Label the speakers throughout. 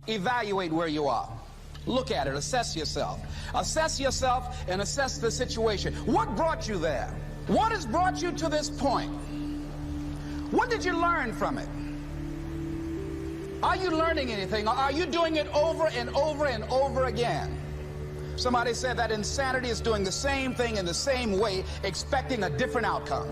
Speaker 1: Evaluate where you are. Look at it. Assess yourself. Assess yourself and assess the situation. What brought you there? What has brought you to this point? What did you learn from it? Are you learning anything, or are you doing it over and over and over again? Somebody said that insanity is doing the same thing in the same way, expecting a different outcome.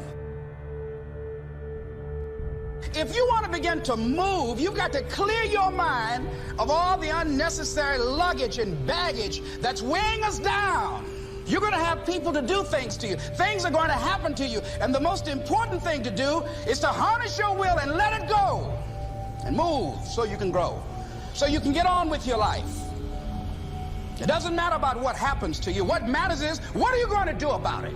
Speaker 1: If you want to begin to move, you've got to clear your mind of all the unnecessary luggage and baggage that's weighing us down. You're going to have people to do things to you. Things are going to happen to you. And the most important thing to do is to harness your will and let it go. And move so you can grow. So you can get on with your life. It doesn't matter about what happens to you. What matters is, what are you going to do about it?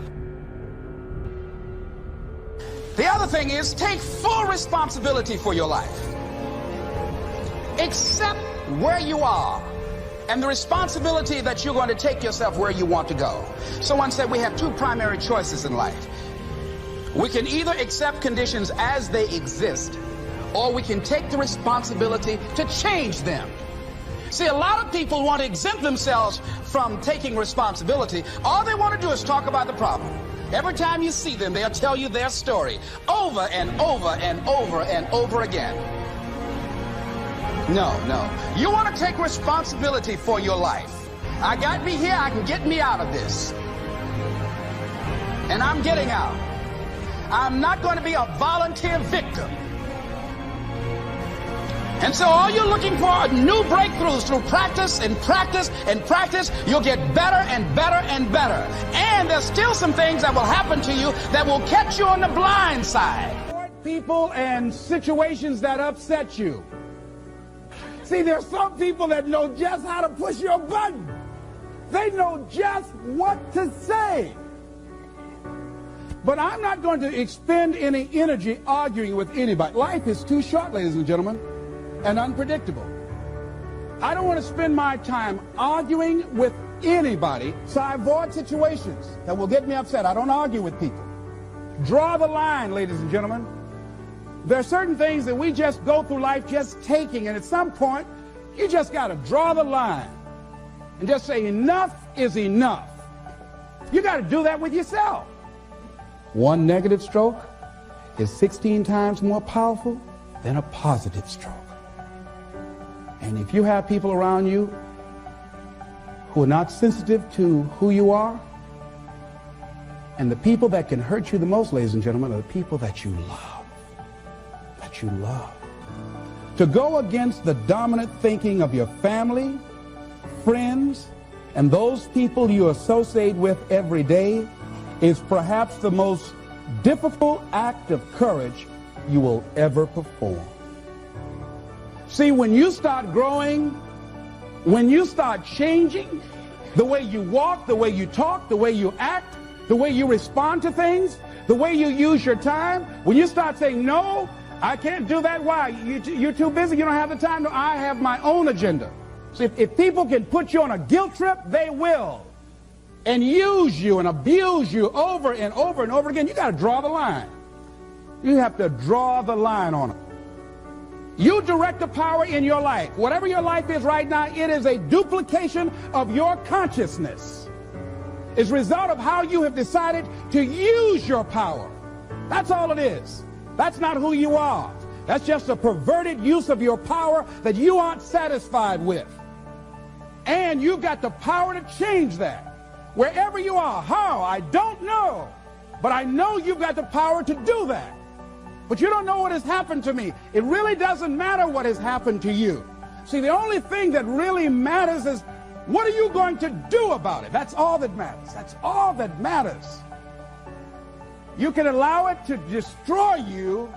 Speaker 1: The other thing is, take full responsibility for your life. Accept where you are and the responsibility that you're going to take yourself where you want to go. Someone said we have two primary choices in life. We can either accept conditions as they exist, or we can take the responsibility to change them. See, a lot of people want to exempt themselves from taking responsibility. All they want to do is talk about the problem. Every time you see them, they'll tell you their story over and over and over and over again. No. You want to take responsibility for your life. I got me here, I can get me out of this. And I'm getting out. I'm not going to be a volunteer victim. And so all you're looking for are new breakthroughs through practice and practice and practice. You'll get better and better and better. And there's still some things that will happen to you that will catch you on the blind side.
Speaker 2: People and situations that upset you. See, there's some people that know just how to push your button. They know just what to say. But I'm not going to expend any energy arguing with anybody. Life is too short, ladies and gentlemen, and unpredictable. I don't want to spend my time arguing with anybody, so I avoid situations that will get me upset. I don't argue with people. Draw the line, ladies and gentlemen. There are certain things that we just go through life just taking, and at some point, you just got to draw the line and just say enough is enough. You got to do that with yourself. One negative stroke is 16 times more powerful than a positive stroke. And if you have people around you who are not sensitive to who you are, and the people that can hurt you the most, ladies and gentlemen, are the people that you love. That you love. To go against the dominant thinking of your family, friends, and those people you associate with every day is perhaps the most difficult act of courage you will ever perform. See, when you start growing, when you start changing the way you walk, the way you talk, the way you act, the way you respond to things, the way you use your time, when you start saying, no, I can't do that. Why? You're too busy. You don't have the time. No, I have my own agenda. So if people can put you on a guilt trip, they will. And use you and abuse you over and over and over again. You got to draw the line. You have to draw the line on it. You direct the power in your life. Whatever your life is right now, it is a duplication of your consciousness. It's a result of how you have decided to use your power. That's all it is. That's not who you are. That's just a perverted use of your power that you aren't satisfied with. And you've got the power to change that. Wherever you are, how, I don't know. But I know you've got the power to do that. But you don't know what has happened to me. It really doesn't matter what has happened to you. See, the only thing that really matters is, what are you going to do about it? That's all that matters. That's all that matters. You can allow it to destroy you,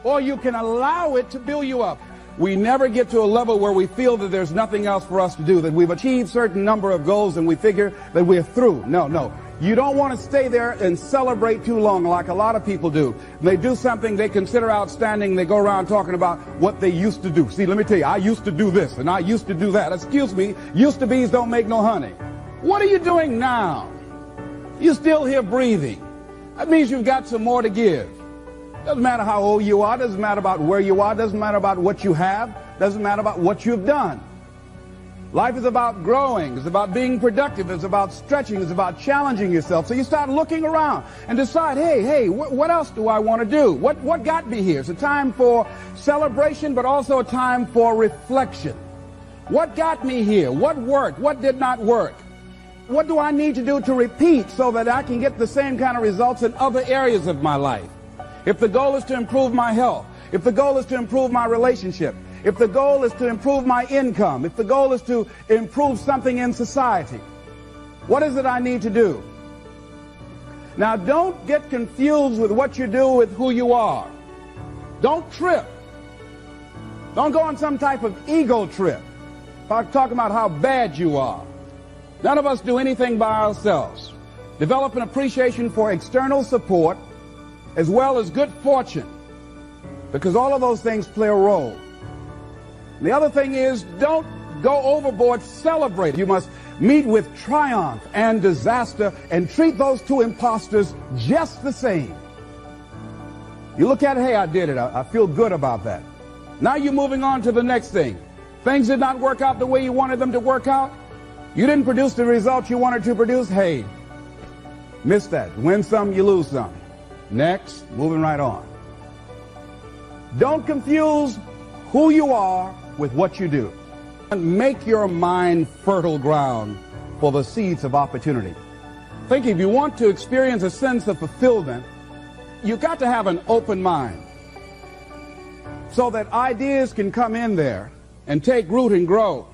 Speaker 2: or you can allow it to build you up. We never get to a level where we feel that there's nothing else for us to do, that we've achieved a certain number of goals and we figure that we're through. No. You don't want to stay there and celebrate too long like a lot of people do. They do something they consider outstanding. They go around talking about what they used to do. See, let me tell you, I used to do this and I used to do that. Excuse me, used to be's don't make no honey. What are you doing now? You're still here breathing. That means you've got some more to give. Doesn't matter how old you are, doesn't matter about where you are, doesn't matter about what you have. Doesn't matter about what you've done. Life is about growing. It's about being productive. It's about stretching. It's about challenging yourself. So you start looking around and decide, hey, what else do I want to do? What got me here? It's a time for celebration, but also a time for reflection. What got me here? What worked? What did not work? What do I need to do to repeat so that I can get the same kind of results in other areas of my life? If the goal is to improve my health, if the goal is to improve my relationship, if the goal is to improve my income, if the goal is to improve something in society, what is it I need to do? Now, don't get confused with what you do with who you are. Don't trip. Don't go on some type of ego trip, talking about how bad you are. None of us do anything by ourselves. Develop an appreciation for external support as well as good fortune, because all of those things play a role. The other thing is, don't go overboard, celebrate. You must meet with triumph and disaster and treat those two imposters just the same. You look at it, hey, I did it. I feel good about that. Now you're moving on to the next thing. Things did not work out the way you wanted them to work out. You didn't produce the results you wanted to produce. Hey, miss that. Win some, you lose some. Next, moving right on. Don't confuse who you are with what you do. And make your mind fertile ground for the seeds of opportunity. Think if you want to experience a sense of fulfillment, you've got to have an open mind so that ideas can come in there and take root and grow.